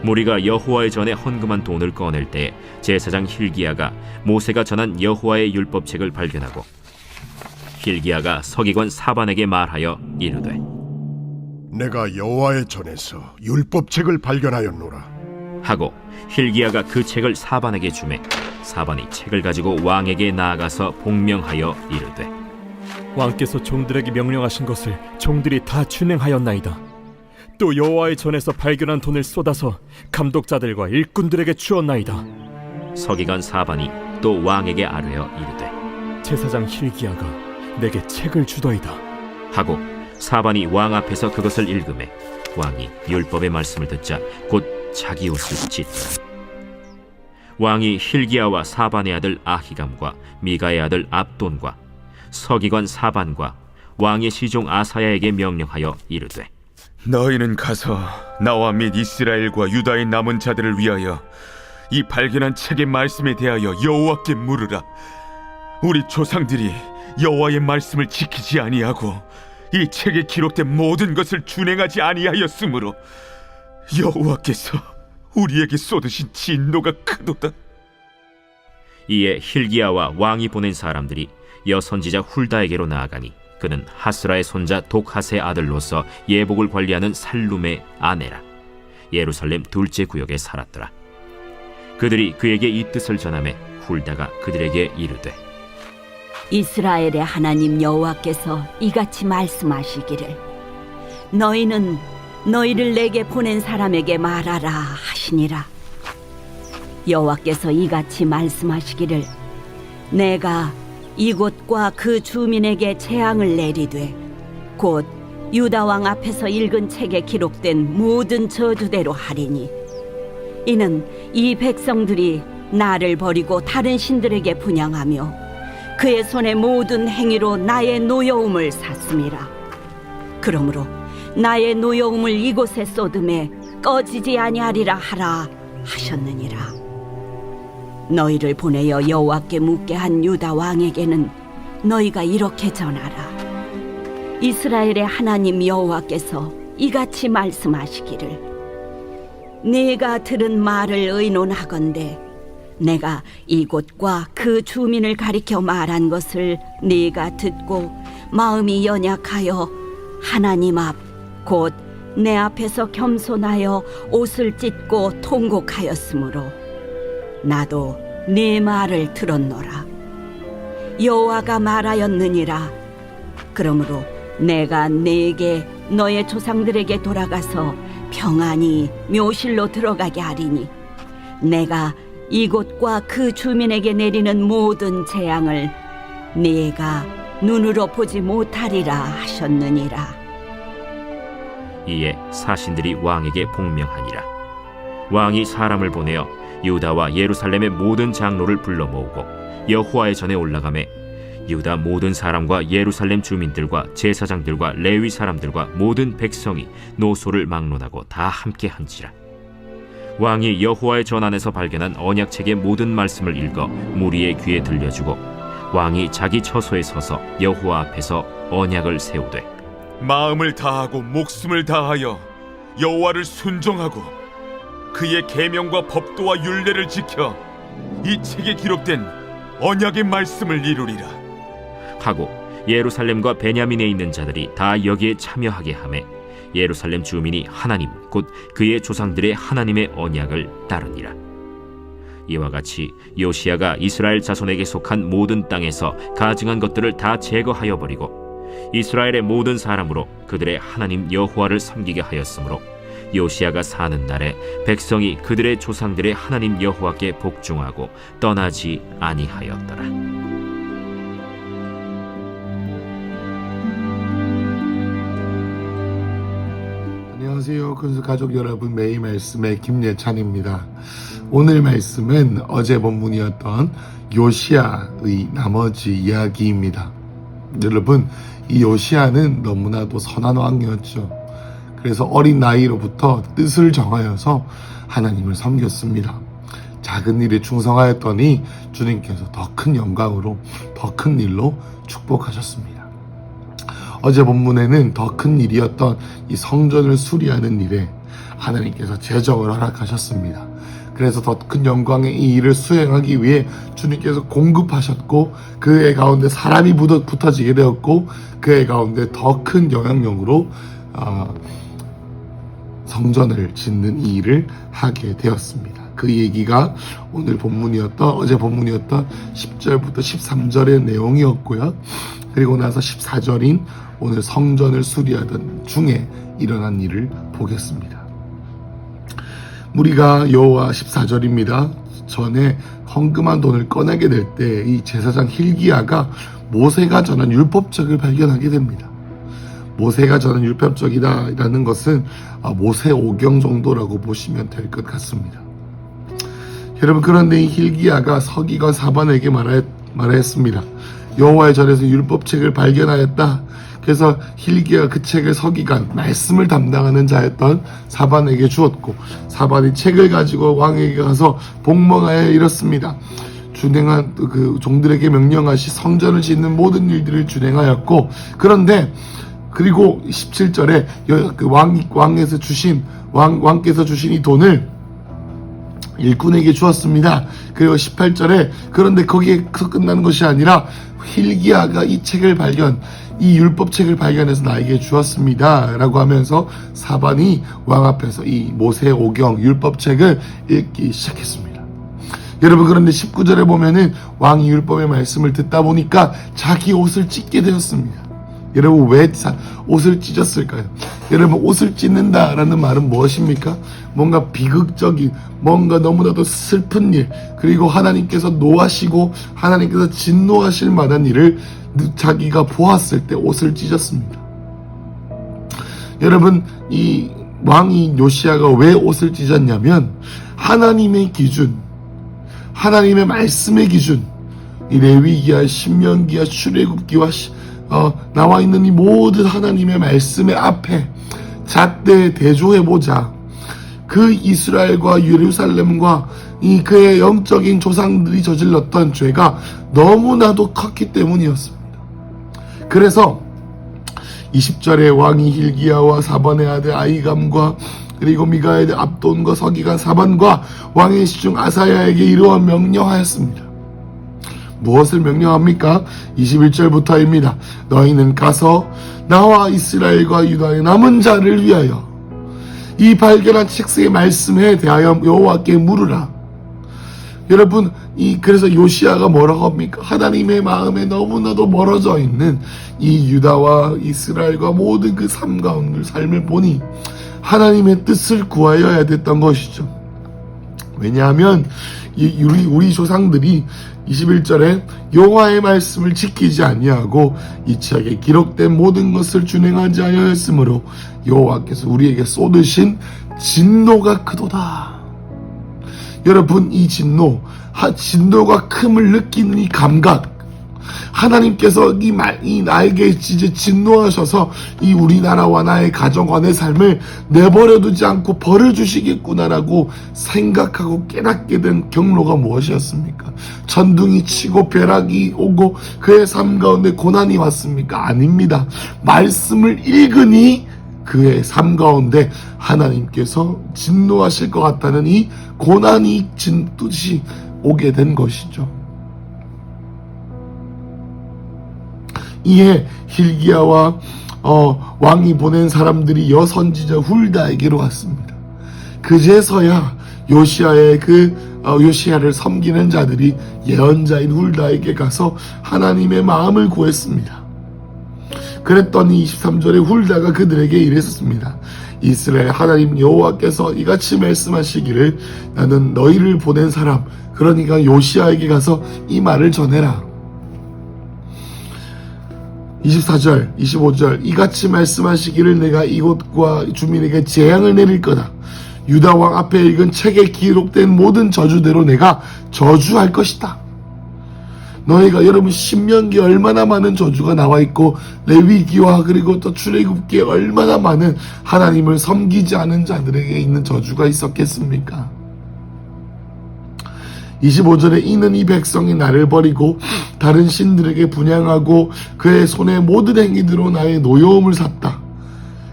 무리가 여호와의 전에 헌금한 돈을 꺼낼 때 제사장 hil기야가 모세가 전한 여호와의 율법책을 발견하고 hil기야가 서기관 사반에게 말하여 이르되 내가 여호와의 전에서 율법책을 발견하였노라. 하고 hil기야가 그 책을 사반에게 주매 사반이 책을 가지고 왕에게 나아가서 복명하여 이르되 왕께서 종들에게 명령하신 것을 종들이 다 준행하였나이다. 또 여호와의 전에서 발견한 돈을 쏟아서 감독자들과 일꾼들에게 주었나이다. 서기관 사반이 또 왕에게 아뢰어 이르되 제사장 hil기야가 내게 책을 주더이다. 하고 사반이 왕 앞에서 그것을 읽으매 왕이 율법의 말씀을 듣자 곧 자기 옷을 찢더라. 왕이 hil기야와 사반의 아들 아히감과 미가의 아들 압돈과 서기관 사반과 왕의 시종 아사야에게 명령하여 이르되 너희는 가서 나와 및 이스라엘과 유다의 남은 자들을 위하여 이 발견한 책의 말씀에 대하여 여호와께 물으라. 우리 조상들이 여호와의 말씀을 지키지 아니하고 이 책에 기록된 모든 것을 준행하지 아니하였으므로 여호와께서 우리에게 쏟으신 진노가 크도다. 이에 hil기야와 왕이 보낸 사람들이 여선지자 훌다에게로 나아가니 그는 하스라의 손자 독핫의 아들로서 예복을 관리하는 살룸의 아내라. 예루살렘 둘째 구역에 살았더라. 그들이 그에게 이 뜻을 전하매 훌다가 그들에게 이르되 이스라엘의 하나님 여호와께서 이같이 말씀하시기를 너희는 너희를 내게 보낸 사람에게 말하라 하시니라. 여호와께서 이같이 말씀하시기를 내가 이곳과 그 주민에게 재앙을 내리되 곧 유다 왕 앞에서 읽은 책에 기록된 모든 저주대로 하리니 이는 이 백성들이 나를 버리고 다른 신들에게 분향하며 그의 손의 모든 행위로 나의 노여움을 샀음이라. 그러므로 나의 노여움을 이곳에 쏟음에 꺼지지 아니하리라 하라 하셨느니라. 너희를 보내어 여호와께 묻게 한 유다 왕에게는 너희가 이렇게 전하라. 이스라엘의 하나님 여호와께서 이같이 말씀하시기를 네가 들은 말을 의논하건대 내가 이곳과 그 주민을 가리켜 말한 것을 네가 듣고 마음이 연약하여 하나님 앞 곧 내 앞에서 겸손하여 옷을 찢고 통곡하였으므로 나도 네 말을 들었노라. 여호와가 말하였느니라. 그러므로 내가 네게 너의 조상들에게 돌아가서 평안히 묘실로 들어가게 하리니 내가 이곳과 그 주민에게 내리는 모든 재앙을 네가 눈으로 보지 못하리라 하셨느니라. 이에 사신들이 왕에게 복명하니라. 왕이 사람을 보내어 유다와 예루살렘의 모든 장로를 불러 모으고 여호와의 전에 올라가매 유다 모든 사람과 예루살렘 주민들과 제사장들과 레위 사람들과 모든 백성이 노소를 막론하고 다 함께 한지라. 왕이 여호와의 전 안에서 발견한 언약책의 모든 말씀을 읽어 무리의 귀에 들려주고 왕이 자기 처소에 서서 여호와 앞에서 언약을 세우되 마음을 다하고 목숨을 다하여 여호와를 순종하고 그의 계명과 법도와 율례를 지켜 이 책에 기록된 언약의 말씀을 이루리라 하고 예루살렘과 베냐민에 있는 자들이 다 여기에 참여하게 하매 예루살렘 주민이 하나님 곧 그의 조상들의 하나님의 언약을 따르니라. 이와 같이 요시야가 이스라엘 자손에게 속한 모든 땅에서 가증한 것들을 다 제거하여 버리고 이스라엘의 모든 사람으로 그들의 하나님 여호와를 섬기게 하였으므로 요시야가 사는 날에 백성이 그들의 조상들의 하나님 여호와께 복종하고 떠나지 아니하였더라. 안녕하세요. 근수 가족 여러분, 매일 말씀의 김예찬입니다. 오늘 말씀은 어제 본문이었던 요시야의 나머지 이야기입니다. 여러분, 이 요시야는 너무나도 선한 왕이었죠. 그래서 어린 나이로부터 뜻을 정하여서 하나님을 섬겼습니다. 작은 일에 충성하였더니 주님께서 더 큰 영광으로 더 큰 일로 축복하셨습니다. 어제 본문에는 더 큰 일이었던 이 성전을 수리하는 일에 하나님께서 재정을 허락하셨습니다. 그래서 더 큰 영광의 이 일을 수행하기 위해 주님께서 공급하셨고 그의 가운데 사람이 붙어지게 되었고 그의 가운데 더 큰 영향력으로 성전을 짓는 이 일을 하게 되었습니다. 그 얘기가 오늘 어제 본문이었던 10절부터 13절의 내용이었고요. 그리고 나서 14절인 오늘 성전을 수리하던 중에 일어난 일을 보겠습니다. 우리가 여호와 14절입니다. 전에 헌금한 돈을 꺼내게 될 때 이 제사장 힐기야가 모세가 전한 율법책을 발견하게 됩니다. 모세가 전한 율법책이라는 것은 모세오경 정도라고 보시면 될 것 같습니다. 여러분, 그런데 이 힐기야가 서기관 사반에게 말하였습니다. 여호와의 전에서 율법책을 발견하였다. 그래서 힐기야가 그 책을 서기관, 말씀을 담당하는 자였던 사반에게 주었고, 사반이 책을 가지고 왕에게 가서 복명하여 이렇습니다. 준행한 그 종들에게 명령하시 성전을 짓는 모든 일들을 준행하였고, 그런데 그리고 17절에 그 왕께서 주신 이 돈을 일꾼에게 주었습니다. 그리고 18절에 그런데 거기에서 끝나는 것이 아니라 힐기야가 이 율법책을 발견해서 나에게 주었습니다 라고 하면서 사반이 왕 앞에서 이 모세오경 율법책을 읽기 시작했습니다. 여러분, 그런데 19절에 보면은 왕이 율법의 말씀을 듣다 보니까 자기 옷을 찢게 되었습니다. 여러분, 왜 옷을 찢었을까요? 여러분, 옷을 찢는다라는 말은 무엇입니까? 뭔가 비극적인, 뭔가 너무나도 슬픈 일, 그리고 하나님께서 노하시고 하나님께서 진노하실 만한 일을 자기가 보았을 때 옷을 찢었습니다. 여러분, 이 왕이 요시야가 왜 옷을 찢었냐면 하나님의 기준, 하나님의 말씀의 기준, 이 레위기야, 신명기야, 출애굽기와 나와 있는 이 모든 하나님의 말씀의 앞에 잣대 대조해보자. 그 이스라엘과 예루살렘과 이 그의 영적인 조상들이 저질렀던 죄가 너무나도 컸기 때문이었습니다. 그래서 20절에 왕이 힐기야와 사반의 아들 아이감과 그리고 미가의 아들 압돈과 서기관 사반과 왕의 시중 아사야에게 이루어 명령하였습니다. 무엇을 명령합니까? 21절부터입니다. 너희는 가서 나와 이스라엘과 유다의 남은 자를 위하여 이 발견한 책상의 말씀에 대하여 여호와께 물으라. 여러분, 그래서 요시야가 뭐라고 합니까? 하나님의 마음에 너무나도 멀어져 있는 이 유다와 이스라엘과 모든 그 삶 가운데 삶을 보니 하나님의 뜻을 구하여야 됐던 것이죠. 왜냐하면 우리 조상들이 21절에 여호와의 말씀을 지키지 아니하고 이 책에 기록된 모든 것을 준행하지 아니하였으므로 여호와께서 우리에게 쏟으신 진노가 크도다. 여러분, 이 진노가 큼을 느끼는 이 감각, 하나님께서 나에게 이제 진노하셔서 이 우리나라와 나의 가정과 내 삶을 내버려두지 않고 벌을 주시겠구나라고 생각하고 깨닫게 된 경로가 무엇이었습니까? 천둥이 치고 벼락이 오고 그의 삶 가운데 고난이 왔습니까? 아닙니다. 말씀을 읽으니 그의 삶 가운데 하나님께서 진노하실 것 같다는 이 고난이 뜻이 오게 된 것이죠. 이에 힐기야와 왕이 보낸 사람들이 여선지자 훌다에게로 왔습니다. 그제서야 요시야를 섬기는 자들이 예언자인 훌다에게 가서 하나님의 마음을 구했습니다. 그랬더니 23절에 훌다가 그들에게 이랬습니다. 이스라엘 하나님 여호와께서 이같이 말씀하시기를 나는 너희를 보낸 사람, 그러니까 요시야에게 가서 이 말을 전해라. 24절, 25절 이같이 말씀하시기를 내가 이곳과 주민에게 재앙을 내릴 거다. 유다 왕 앞에 읽은 책에 기록된 모든 저주대로 내가 저주할 것이다. 너희가 여러분 신명기에 얼마나 많은 저주가 나와 있고 레위기와 그리고 또 출애굽기에 얼마나 많은 하나님을 섬기지 않은 자들에게 있는 저주가 있었겠습니까? 25절에 이는 이 백성이 나를 버리고 다른 신들에게 분향하고 그의 손의 모든 행위대로 나의 노여움을 샀다.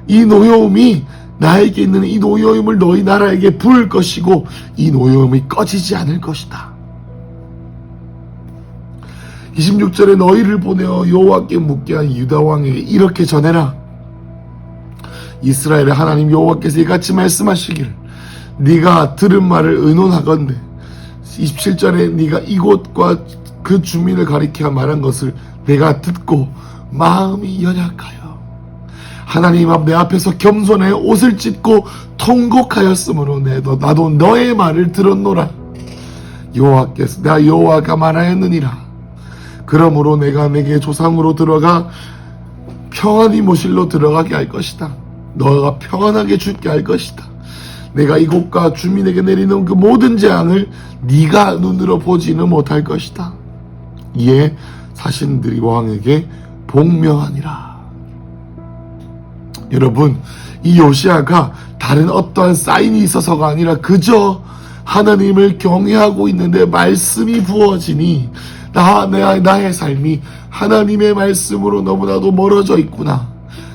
이 노여움이 나에게 있는 이 노여움을 너희 나라에게 부을 것이고 이 노여움이 꺼지지 않을 것이다. 26절에 너희를 보내어 여호와께 묻게 한 유다 왕에게 이렇게 전해라. 이스라엘의 하나님 여호와께서 이같이 말씀하시기를 네가 들은 말을 의논하건대 27절에 네가 이곳과 그 주민을 가리켜 말한 것을 내가 듣고 마음이 연약하여 하나님 앞 내 앞에서 겸손해 옷을 찢고 통곡하였으므로 나도 너의 말을 들었노라. 여호와께서 내가 여호와가 말하였느니라. 그러므로 내가 내게 조상으로 들어가 평안히 모실로 들어가게 할 것이다. 너가 평안하게 죽게 할 것이다. 내가 이곳과 주민에게 내리는 그 모든 재앙을 네가 눈으로 보지는 못할 것이다. 이에 사신들이 왕에게 복명하니라. 여러분, 이 요시아가 다른 어떠한 사인이 있어서가 아니라 그저 하나님을 경외하고 있는데 말씀이 부어지니 나의 삶이 하나님의 말씀으로 너무나도 멀어져 있구나.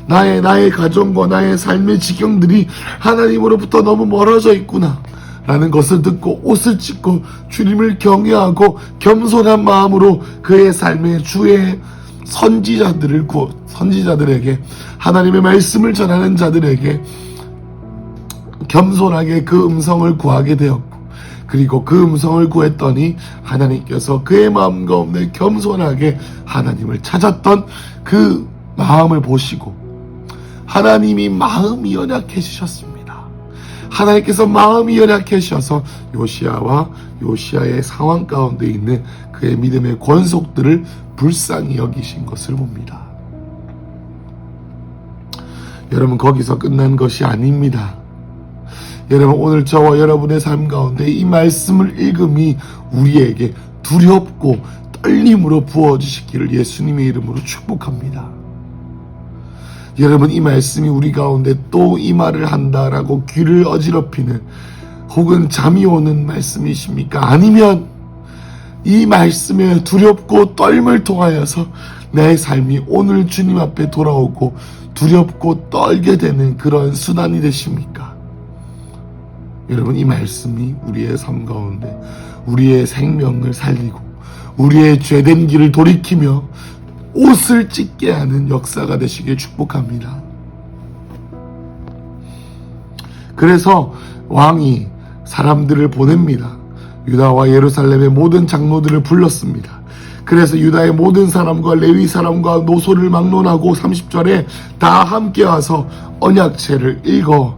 나의 가정과 나의 삶의 지경들이 하나님으로부터 너무 멀어져 있구나 라는 것을 듣고 옷을 찢고 주님을 경외하고 겸손한 마음으로 그의 삶의 주의 선지자들에게 하나님의 말씀을 전하는 자들에게 겸손하게 그 음성을 구하게 되었고, 그리고 그 음성을 구했더니 하나님께서 그의 마음 가운데 겸손하게 하나님을 찾았던 그 마음을 보시고 하나님이 마음이 연약해지셨습니다. 하나님께서 마음이 연약해지셔서 요시아와 요시아의 상황 가운데 있는 그의 믿음의 권속들을 불쌍히 여기신 것을 봅니다. 여러분, 거기서 끝난 것이 아닙니다. 여러분, 오늘 저와 여러분의 삶 가운데 이 말씀을 읽음이 우리에게 두렵고 떨림으로 부어주시기를 예수님의 이름으로 축복합니다. 여러분, 이 말씀이 우리 가운데 또 이 말을 한다라고 귀를 어지럽히는 혹은 잠이 오는 말씀이십니까? 아니면 이 말씀에 두렵고 떨림을 통하여서 내 삶이 오늘 주님 앞에 돌아오고 두렵고 떨게 되는 그런 수단이 되십니까? 여러분, 이 말씀이 우리의 삶 가운데 우리의 생명을 살리고 우리의 죄된 길을 돌이키며 옷을 찢게 하는 역사가 되시길 축복합니다. 그래서 왕이 사람들을 보냅니다. 유다와 예루살렘의 모든 장로들을 불렀습니다. 그래서 유다의 모든 사람과 레위 사람과 노소를 막론하고 30절에 다 함께 와서 언약책을 읽어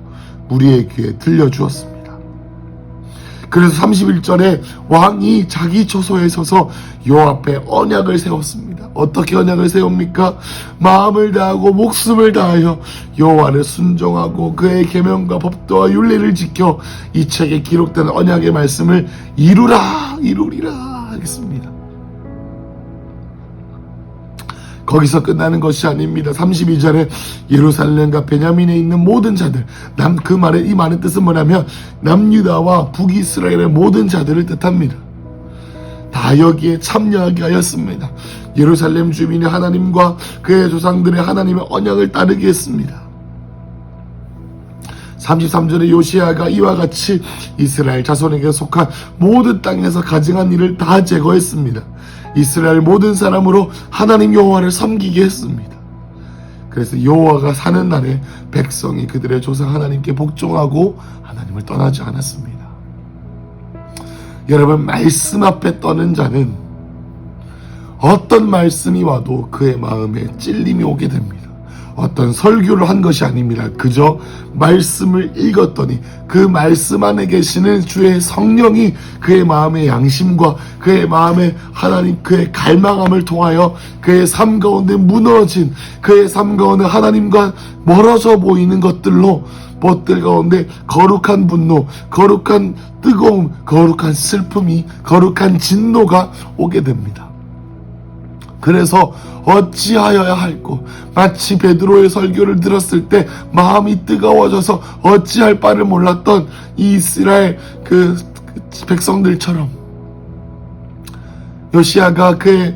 우리의 귀에 들려주었습니다. 그래서 31절에 왕이 자기 처소에 서서 여호와 앞에 언약을 세웠습니다. 어떻게 언약을 세웁니까? 마음을 다하고 목숨을 다하여 여호와를 순종하고 그의 계명과 법도와 율례를 지켜 이 책에 기록된 언약의 말씀을 이루리라 하겠습니다. 거기서 끝나는 것이 아닙니다. 32절에 예루살렘과 베냐민에 있는 모든 자들, 이 말의 뜻은 뭐냐면 남유다와 북이스라엘의 모든 자들을 뜻합니다. 다 여기에 참여하게 하였습니다. 예루살렘 주민이 하나님과 그의 조상들의 하나님의 언약을 따르게 했습니다. 33절에 요시아가 이와 같이 이스라엘 자손에게 속한 모든 땅에서 가증한 일을 다 제거했습니다. 이스라엘 모든 사람으로 하나님 여호와를 섬기게 했습니다. 그래서 여호와가 사는 날에 백성이 그들의 조상 하나님께 복종하고 하나님을 떠나지 않았습니다. 여러분, 말씀 앞에 떠는 자는 어떤 말씀이 와도 그의 마음에 찔림이 오게 됩니다. 어떤 설교를 한 것이 아닙니다. 그저 말씀을 읽었더니 그 말씀 안에 계시는 주의 성령이 그의 마음의 양심과 그의 마음의 하나님 그의 갈망함을 통하여 그의 삶 가운데 무너진 그의 삶 가운데 하나님과 멀어져 보이는 것들 가운데 거룩한 분노, 거룩한 뜨거움, 거룩한 슬픔이, 거룩한 진노가 오게 됩니다. 그래서 어찌하여야 할꼬, 마치 베드로의 설교를 들었을 때 마음이 뜨거워져서 어찌할 바를 몰랐던 이 이스라엘 그 백성들처럼 요시아가 그의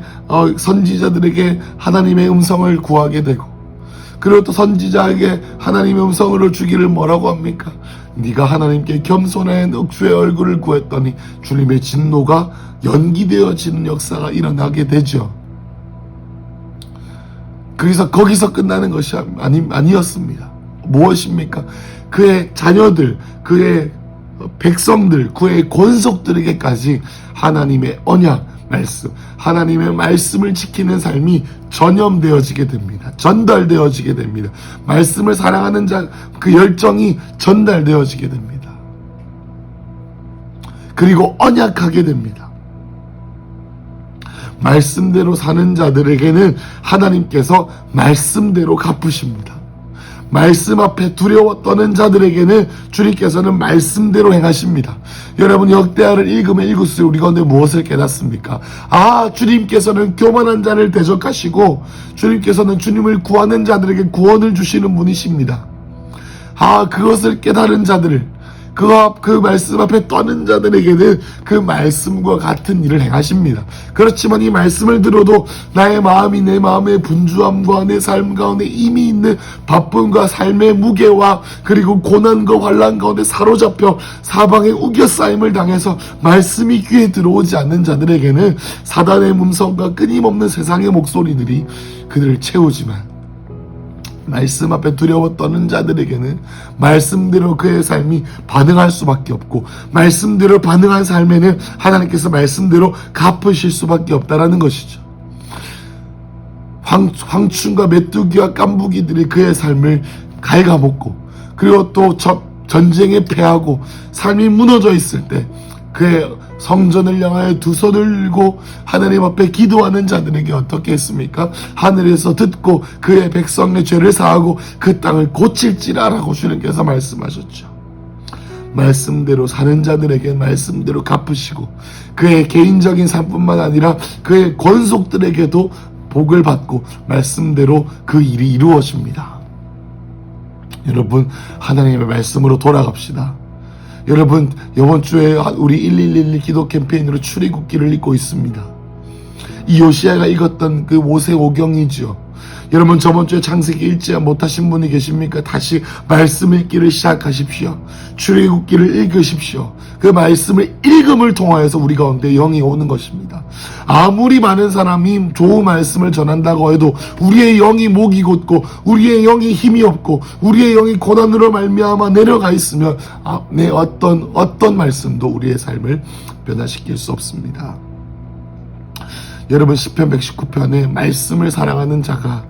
선지자들에게 하나님의 음성을 구하게 되고 그리고 또 선지자에게 하나님의 음성을 주기를 뭐라고 합니까? 네가 하나님께 겸손한 늑주의 얼굴을 구했더니 주님의 진노가 연기되어지는 역사가 일어나게 되죠. 그래서 거기서 끝나는 것이 아니었습니다. 무엇입니까? 그의 자녀들, 그의 백성들, 그의 권속들에게까지 하나님의 언약, 말씀, 하나님의 말씀을 지키는 삶이 전염되어지게 됩니다. 전달되어지게 됩니다. 말씀을 사랑하는 그 열정이 전달되어지게 됩니다. 그리고 언약하게 됩니다. 말씀대로 사는 자들에게는 하나님께서 말씀대로 갚으십니다. 말씀 앞에 두려워 떠는 자들에게는 주님께서는 말씀대로 행하십니다. 여러분, 역대하를 읽으면 읽을수록 우리 가운데 무엇을 깨닫습니까? 주님께서는 교만한 자를 대적하시고 주님께서는 주님을 구하는 자들에게 구원을 주시는 분이십니다. 그것을 깨달은 자들을, 그 말씀 앞에 떠는 자들에게는 그 말씀과 같은 일을 행하십니다. 그렇지만 이 말씀을 들어도 나의 마음이 내 마음의 분주함과 내 삶 가운데 이미 있는 바쁨과 삶의 무게와 그리고 고난과 환난 가운데 사로잡혀 사방에 우겨싸임을 당해서 말씀이 귀에 들어오지 않는 자들에게는 사단의 음성과 끊임없는 세상의 목소리들이 그들을 채우지만, 말씀 앞에 두려워 떠는 자들에게는 말씀대로 그의 삶이 반응할 수밖에 없고, 말씀대로 반응한 삶에는 하나님께서 말씀대로 갚으실 수밖에 없다라는 것이죠. 황충과 메뚜기와 깐부기들이 그의 삶을 갉아먹고, 그리고 또 전쟁에 패하고 삶이 무너져 있을 때 그의 성전을 향하여 두 손을 들고 하나님 앞에 기도하는 자들에게 어떻게 했습니까? 하늘에서 듣고 그의 백성의 죄를 사하고 그 땅을 고칠지라라고 주님께서 말씀하셨죠. 말씀대로 사는 자들에게 말씀대로 갚으시고, 그의 개인적인 삶뿐만 아니라 그의 권속들에게도 복을 받고 말씀대로 그 일이 이루어집니다. 여러분, 하나님의 말씀으로 돌아갑시다. 여러분, 이번 주에 우리 1111 기도 캠페인으로 출애굽기를 읽고 있습니다. 이 요시야가 읽었던 그 모세오경이죠. 여러분, 저번 주에 창세기 읽지 못하신 분이 계십니까? 다시 말씀 읽기를 시작하십시오. 출애굽기를 읽으십시오. 그 말씀을 읽음을 통하여서 우리 가운데 영이 오는 것입니다. 아무리 많은 사람이 좋은 말씀을 전한다고 해도 우리의 영이 목이 곧고 우리의 영이 힘이 없고 우리의 영이 고난으로 말미암아 내려가 있으면 어떤 말씀도 우리의 삶을 변화시킬 수 없습니다. 여러분, 시편 119편에 말씀을 사랑하는 자가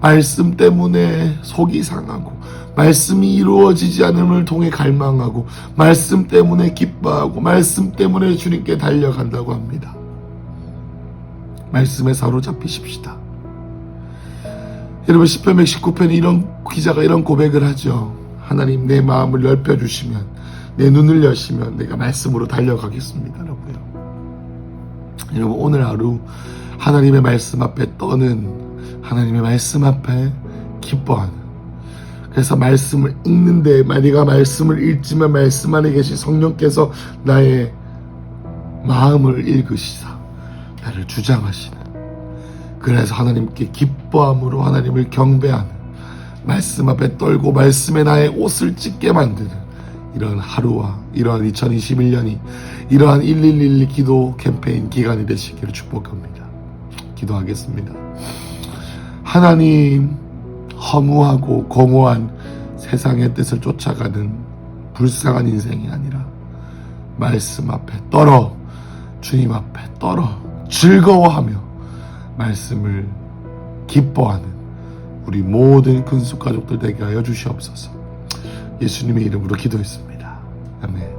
말씀 때문에 속이 상하고 말씀이 이루어지지 않음을 통해 갈망하고 말씀 때문에 기뻐하고 말씀 때문에 주님께 달려간다고 합니다. 말씀에 사로잡히십시다. 여러분, 시편 119편에 기자가 이런 고백을 하죠. 하나님, 내 마음을 넓혀주시면, 내 눈을 여시면 내가 말씀으로 달려가겠습니다 라고요. 여러분, 오늘 하루 하나님의 말씀 앞에 떠는, 하나님의 말씀 앞에 기뻐하는, 그래서 말씀을 읽는데 내가 말씀을 읽지만 말씀 안에 계신 성령께서 나의 마음을 읽으시사 나를 주장하시는, 그래서 하나님께 기뻐함으로 하나님을 경배하는, 말씀 앞에 떨고 말씀에 나의 옷을 찢게 만드는 이런 하루와 이러한 2021년이 이러한 1112 기도 캠페인 기간이 되시기를 축복합니다. 기도하겠습니다. 하나님, 허무하고 공허한 세상의 뜻을 쫓아가는 불쌍한 인생이 아니라 말씀 앞에 떨어, 주님 앞에 떨어 즐거워하며 말씀을 기뻐하는 우리 모든 근속 가족들 되게 하여 주시옵소서. 예수님의 이름으로 기도했습니다. 아멘.